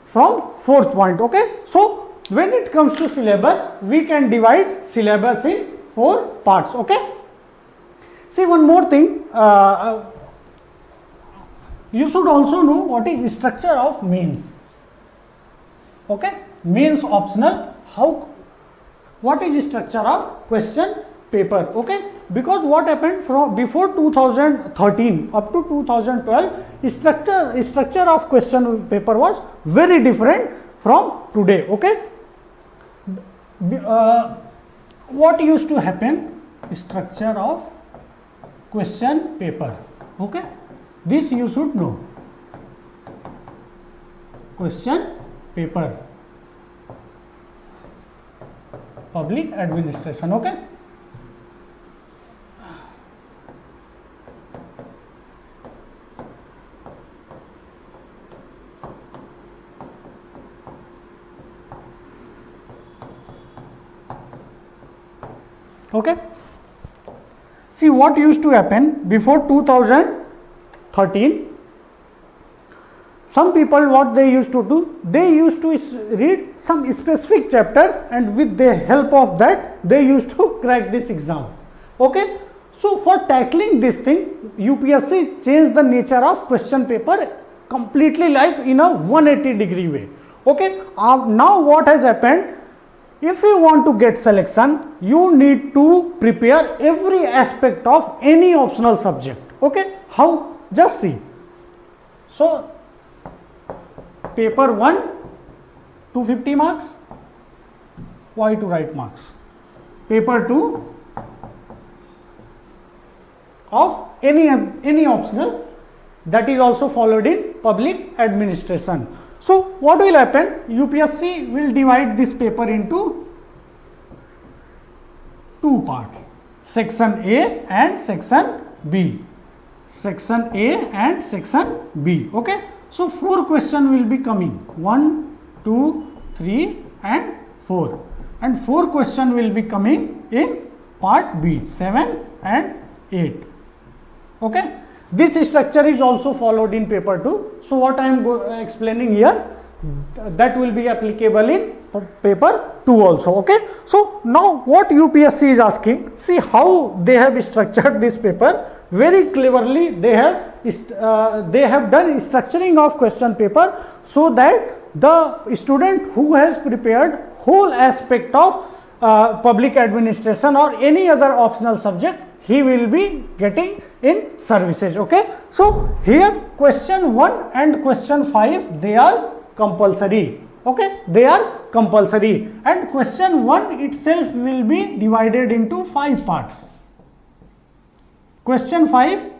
from fourth point. Okay, so when it comes to syllabus, we can divide syllabus in 4 parts. Okay. See, one more thing, you should also know what is structure of mains. Okay, mains optional. What is structure of question paper? Okay, because what happened from before 2013 up to 2012, structure of question paper was very different from today. Okay, what used to happen? Structure of question paper. Okay, this you should know. Question paper, public administration. Okay. Okay. See, what used to happen before 2013, some people, what they used to do, they used to read some specific chapters, and with the help of that they used to crack this exam. Okay. So, for tackling this thing, UPSC changed the nature of question paper completely, like in a 180-degree way. Okay. Now what has happened? If you want to get selection, you need to prepare every aspect of any optional subject. Okay. How? Just see. So, paper 1, 250 marks, why to write marks? Paper 2 of any optional, that is also followed in public administration. So, what will happen? UPSC will divide this paper into 2 parts, section A and section B. Section A and section B. Okay. So, 4 questions will be coming, 1, 2, 3 and 4, and 4 questions will be coming in part B, 7 and 8. Okay. This structure is also followed in paper 2. So, what I am explaining here, that will be applicable in paper 2 also. Okay. So, now what UPSC is asking, see how they have structured this paper very cleverly. They have done structuring of question paper so that the student who has prepared whole aspect of public administration or any other optional subject, he will be getting in services. Okay. So, here question 1 and question 5, they are compulsory. Okay, they are compulsory, and question 1 itself will be divided into 5 parts. Question 5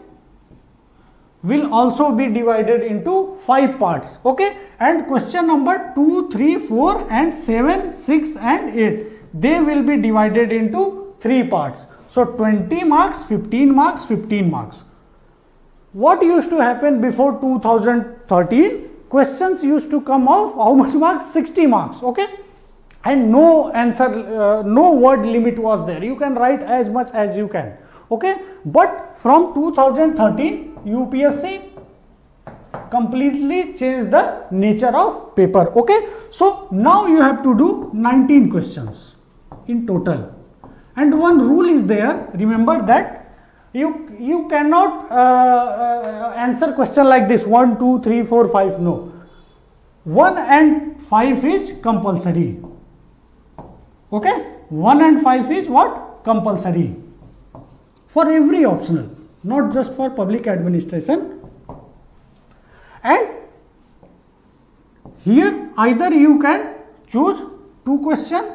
will also be divided into 5 parts. Okay, and question number 2, 3, 4 and 7, 6 and 8, they will be divided into 3 parts. So, 20 marks, 15 marks, 15 marks. What used to happen before 2013? Questions used to come of how much marks? 60 marks. Okay, and no answer, no word limit was there. You can write as much as you can. Okay, but from 2013, UPSC completely changed the nature of paper. Okay, so now you have to do 19 questions in total, and one rule is there. Remember that you cannot answer question like this 1, 2, 3, 4, 5. No, 1 and 5 is compulsory. Okay, 1 and 5 is what? Compulsory for every optional, not just for public administration. And here either you can choose 2 questions.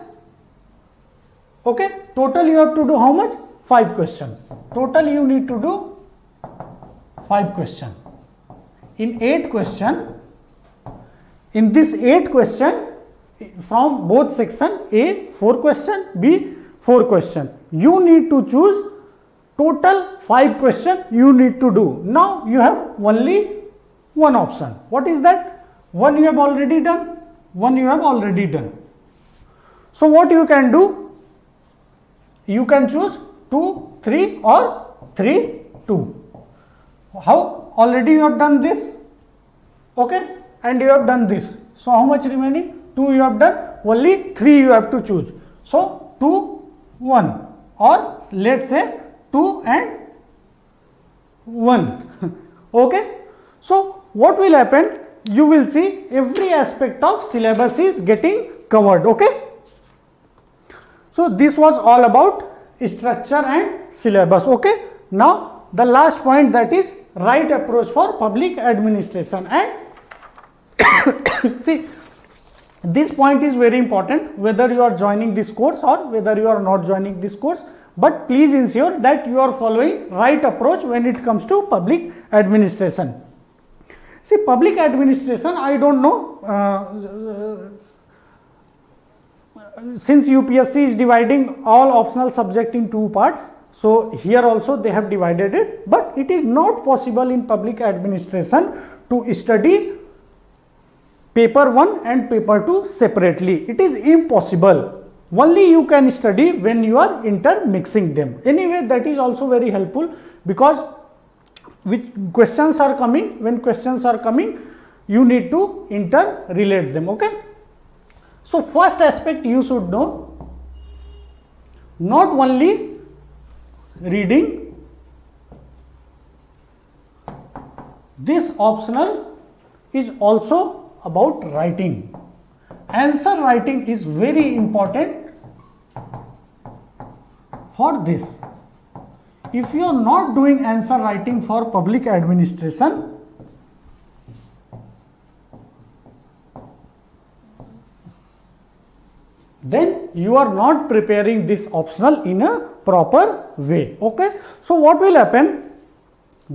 Okay, total you have to do how much? 5 questions. Total you need to do 5 questions. In 8 questions, in this 8 question, from both section, A 4 question, B 4 question, you need to choose total 5 question you need to do. Now you have only one option. What is that? One you have already done, one you have already done. So what you can do? You can choose 2, 3 or 3, 2. How? Already you have done this. Okay, and you have done this. So how much remaining? 2 you have done, only 3 you have to choose. So 2, 1, or let's say 2 and 1. Okay. So what will happen? You will see every aspect of syllabus is getting covered. Okay. So this was all about structure and syllabus. Okay. Now the last point, that is right approach for public administration. And see, this point is very important whether you are joining this course or whether you are not joining this course, but please ensure that you are following right approach when it comes to public administration. See, public administration, I don't know, since UPSC is dividing all optional subject in 2 parts, so here also they have divided it, but it is not possible in public administration to study paper 1 and paper 2 separately. It is impossible. Only you can study when you are intermixing them. Anyway, that is also very helpful, because which questions are coming, when questions are coming, you need to interrelate them. Okay. So first aspect you should know, not only reading, this optional is also about writing. Answer writing is very important for this. If you are not doing answer writing for public administration, then you are not preparing this optional in a proper way. Okay. So what will happen?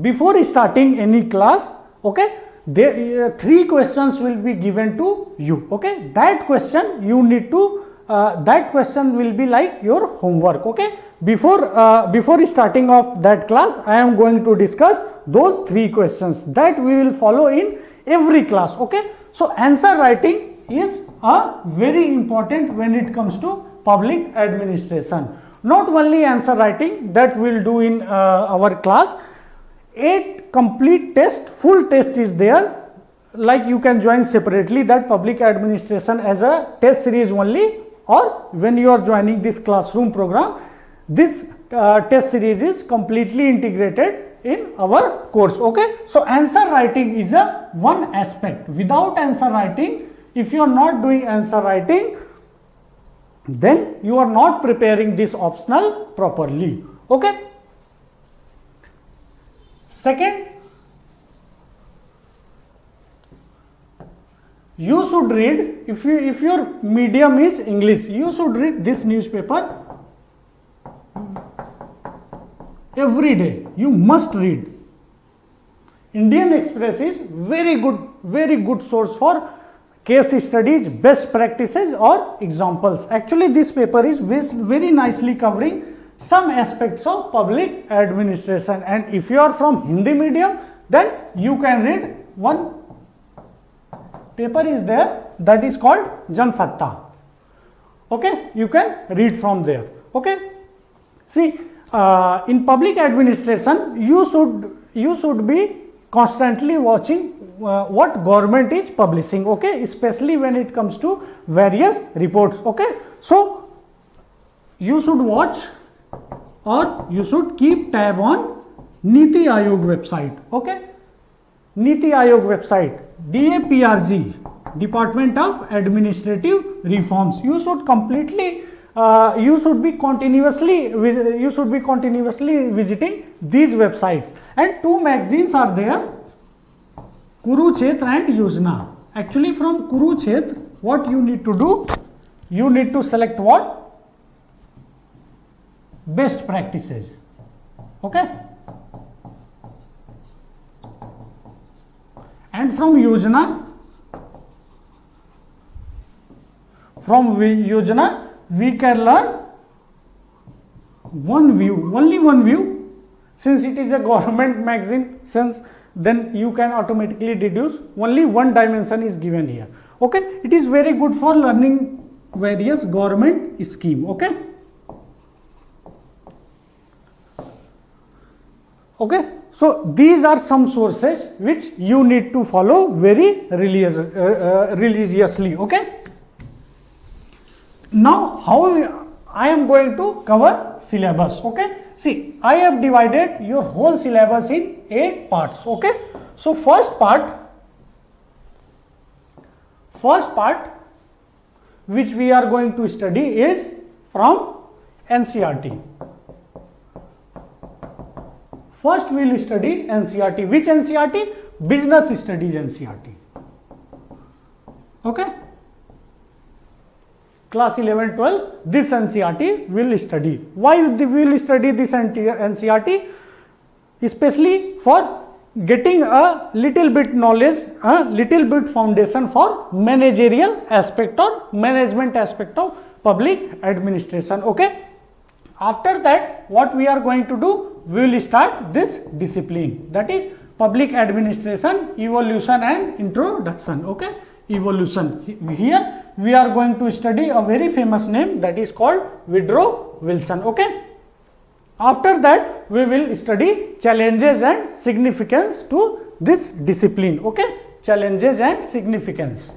Before starting any class, okay, there 3 questions will be given to you. Okay. That question you need to, that question will be like your homework. Okay. Before starting of that class, I am going to discuss those 3 questions that we will follow in every class. Okay. So answer writing is a very important when it comes to public administration. Not only answer writing, that we will do in our class. 8 complete test, full test is there, like you can join separately that public administration as a test series only, or when you are joining this classroom program, this test series is completely integrated in our course. Okay. So answer writing is a one aspect. Without answer writing, if you are not doing answer writing, then you are not preparing this optional properly. Okay. Second, you should read, if your medium is English, you should read this newspaper every day. You must read. Indian Express is very good source for case studies, best practices or examples. Actually, this paper is very nicely covering some aspects of public administration, and if you are from Hindi medium, then you can read one paper is there, that is called Jansatta. Okay, you can read from there. Okay. See, in public administration, you should be constantly watching what government is publishing. Okay, especially when it comes to various reports. Okay, so you should watch or you should keep tab on Niti Aayog website. Okay, Niti Aayog website, DAPRG, Department of Administrative Reforms. You should completely you should be continuously visiting these websites, and 2 magazines are there, Kurukshetra and Yojana. Actually, from Kurukshetra, what you need to do, you need to select what? Best practices. Okay. And from Yojana, we can learn one view, only one view. Since it is a government magazine, then you can automatically deduce only one dimension is given here. Okay, it is very good for learning various government scheme. Okay. Okay, so these are some sources which you need to follow very religiously. Okay. Now I am going to cover syllabus. Okay, see, I have divided your whole syllabus in 8 parts. Okay, so first part which we are going to study is from NCERT. First we will study NCERT. Which NCERT? Business Studies NCERT. Okay, class 11 12 this NCERT will study. Why we will study this NCERT? Especially for getting a little bit knowledge, a little bit foundation for managerial aspect or management aspect of public administration. Okay, after that what we are going to do, we will start this discipline, that is public administration evolution and introduction. Okay, evolution. Here we are going to study a very famous name, that is called Woodrow Wilson. Okay, after that we will study challenges and significance to this discipline. Okay, challenges and significance,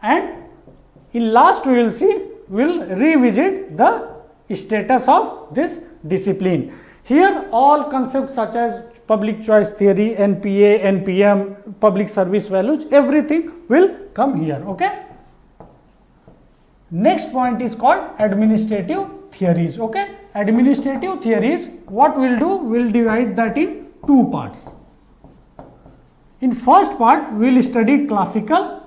and in last we will see, we will revisit the status of this discipline. Here all concepts such as public choice theory, NPA, NPM, public service values, everything will come here. Okay, next point is called administrative theories. Okay, administrative theories, what we will do, we will divide that in 2 parts. In first part we will study classical,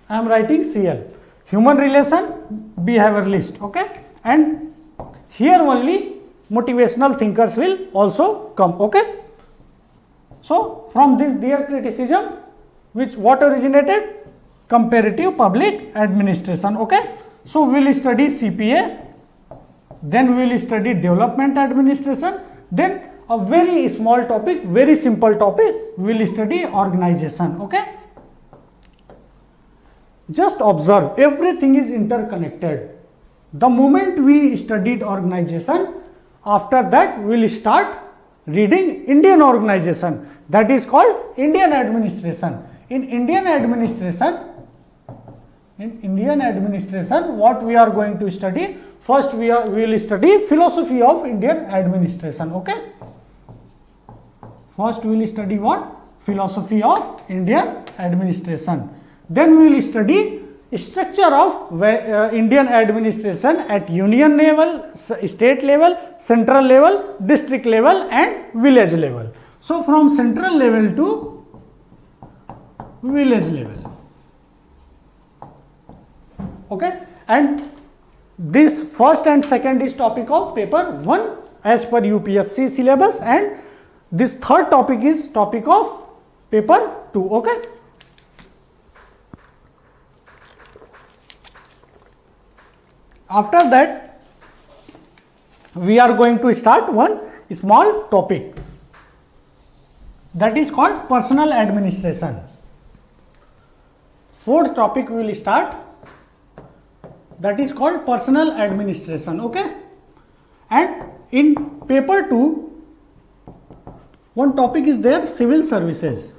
I am writing CL, human relation, behavioralist. Okay, and here only motivational thinkers will also come. Okay, so from this their criticism, what originated? Comparative public administration. Okay, so we will study CPA, then we will study development administration, then a very small topic, very simple topic, we will study organization. Okay, just observe, everything is interconnected. The moment we studied organization, after that we will start reading Indian organization, that is called Indian administration. In Indian administration, what we are going to study? First we will study philosophy of Indian administration. Okay, first we will study what? Philosophy of Indian administration. Then we will study structure of Indian administration at union level, state level, central level, district level and village level. So from central level to village level. Okay, and this first and second is topic of paper 1 as per UPSC syllabus, and this third topic is topic of paper 2. Okay, after that we are going to start one small topic, that is called personal administration. Fourth topic we will start, that is called personal administration. Okay, and in paper 2 one topic is there, civil services.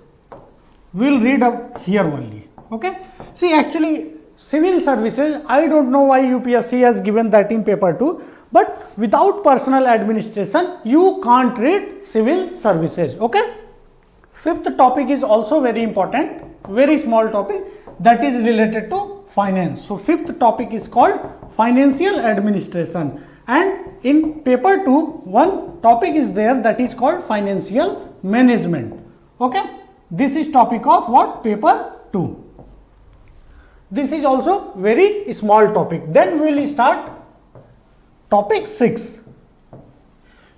We will read up here only. Okay, see, actually civil services, I don't know why UPSC has given that in paper 2, but without personal administration you can't read civil services. Okay, fifth topic is also very important, very small topic, that is related to finance. So fifth topic is called financial administration, and in paper 2 one topic is there, that is called financial management. Okay, this is topic of what? Paper 2. This is also very small topic. Then we will start topic 6.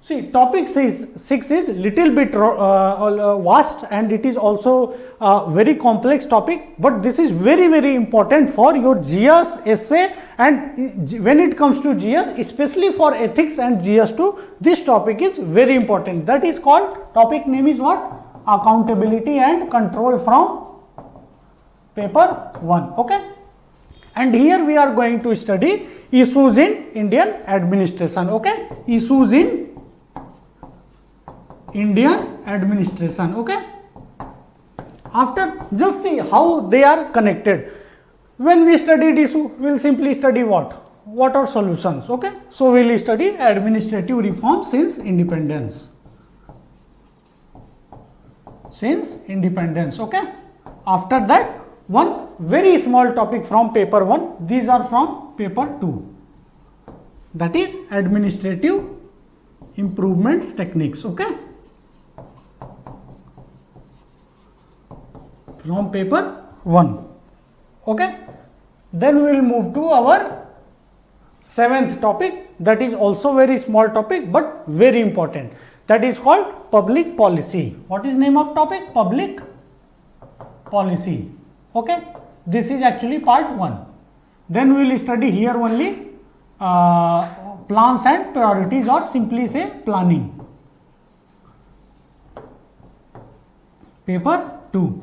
See, topic 6 is little bit vast, and it is also a very complex topic, but this is very important for your GS essay, and when it comes to GS, especially for ethics and GS2, this topic is very important. That is called, topic name is what? Accountability and control, from paper 1. Okay, and here we are going to study issues in Indian administration. Okay, issues in Indian administration. Okay, after, just see how they are connected. when we study this, we will simply study what are solutions. Okay, so we will study administrative reform since independence. Okay, after that one very small topic from paper 1, these are from paper 2, that is administrative improvements techniques. Okay, from paper 1. Okay, then we will move to our 7th topic, that is also very small topic but very important, that is called public policy. What is name of topic? Public policy. Okay, this is actually part 1. Then we will study here only plans and priorities, or simply say planning. Paper 2.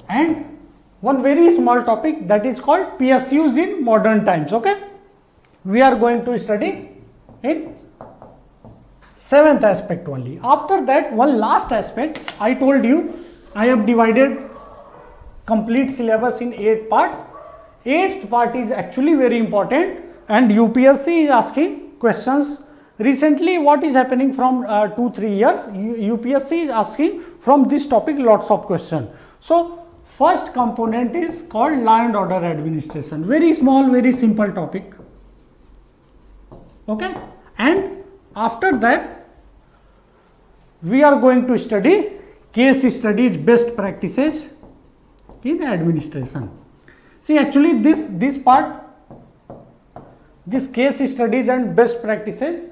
And one very small topic, that is called PSUs in modern times. Okay, we are going to study in 7th aspect only. After that, one last aspect, I told you I have divided complete syllabus in 8 parts. 8th part is actually very important, and UPSC is asking questions. Recently, what is happening from 2-3 years, UPSC is asking from this topic lots of questions. So first component is called law and order administration. Very small, very simple topic. Okay, and after that we are going to study case studies, best practices in administration. See, actually this part, this case studies and best practices,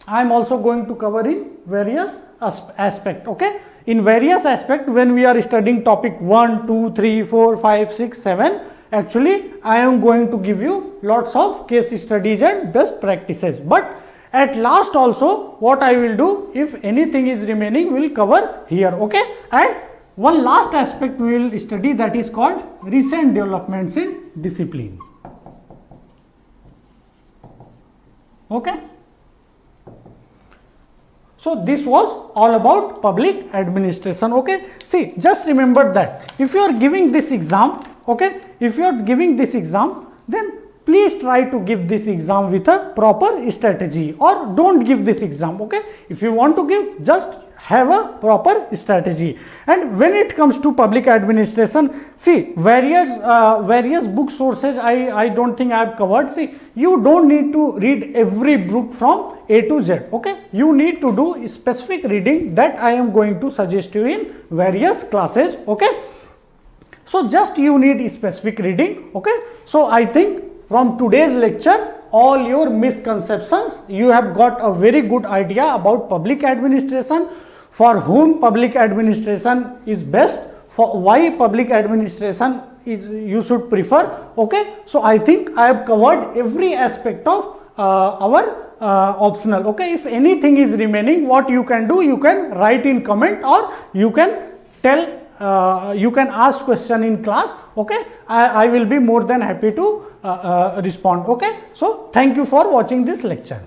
I am also going to cover in various aspects. Okay, in various aspects, when we are studying topic 1, 2, 3, 4, 5, 6, 7, actually I am going to give you lots of case studies and best practices. But at last also, what I will do, if anything is remaining, we will cover here. Okay, and one last aspect we will study, that is called recent developments in discipline. Okay, so this was all about public administration. Okay, see, just remember that if you are giving this exam, okay, if you are giving this exam, then please try to give this exam with a proper strategy, or don't give this exam. Okay, if you want to give, just have a proper strategy. And when it comes to public administration, see, various book sources I don't think I have covered. See, you don't need to read every book from A to Z. Okay, you need to do specific reading that I am going to suggest you in various classes. Okay, so just you need specific reading. Okay, so I think from today's lecture, all your misconceptions, you have got a very good idea about public administration, for whom public administration is best, for why public administration is you should prefer. Okay, so I think I have covered every aspect of our optional. Okay, if anything is remaining, what you can do, you can write in comment, or you can tell, you can ask question in class. Okay, I will be more than happy to respond. Okay, so thank you for watching this lecture.